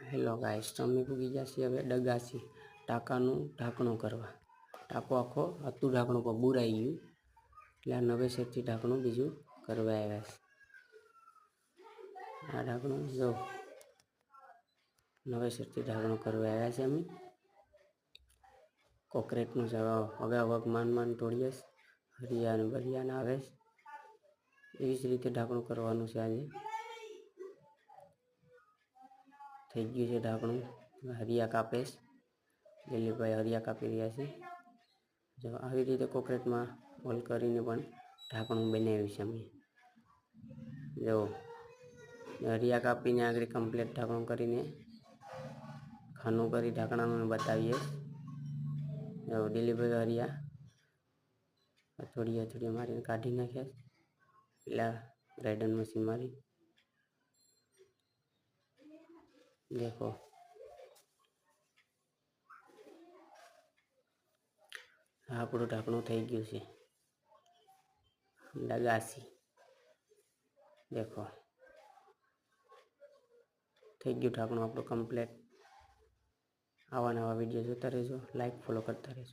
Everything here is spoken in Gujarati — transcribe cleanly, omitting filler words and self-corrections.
હેલો ગાઈસ, તો અમે પૂગી ગયા છીએ હવે ડગાસી ટાંકાનું ઢાંકણું કરવા. ટાંકો આખો હતું ઢાંકણું પર બુરાઈ ગયું એટલે આ નવેસરથી ઢાંકણું બીજું કરવા આવ્યા છે. આ ઢાંકણું જો નવેસરથી ઢાંકણું કરવા આવ્યા છે અમે. કોકરેટનું વગ માન તોડીએ હરિયા અને બરિયાને આવે છે. એવી જ રીતે ઢાંકણું કરવાનું છે આજે. થઈ ગયું છે ઢાંકણું. હરિયા કાપે છે, દિલીપભાઈ હરિયા કાપી રહ્યા છે. જો આવી રીતે કોકરેટમાં હોલ કરીને પણ ઢાંકણું બનાવ્યું છે અમે. જો હરિયા કાપીને આગળ કમ્પ્લીટ ઢાંકણું કરીને ખાનું કરી ઢાંકણાનું બતાવીએ. જો દિલીપભાઈ હરિયા થોડી મારીને કાઢી નાખ્યા પેલા ગ્રાઇન્ડર મશીન મારી. देखो આપણું ઢાંકણું થઈ ગયું છે ડગાસી. દેખો થઈ ગયું ઢાંકણું આપણું કમ્પ્લીટ. આવા નવા વિડીયો જોતા રહેજો, લાઈક ફોલો કરતા રહેજો.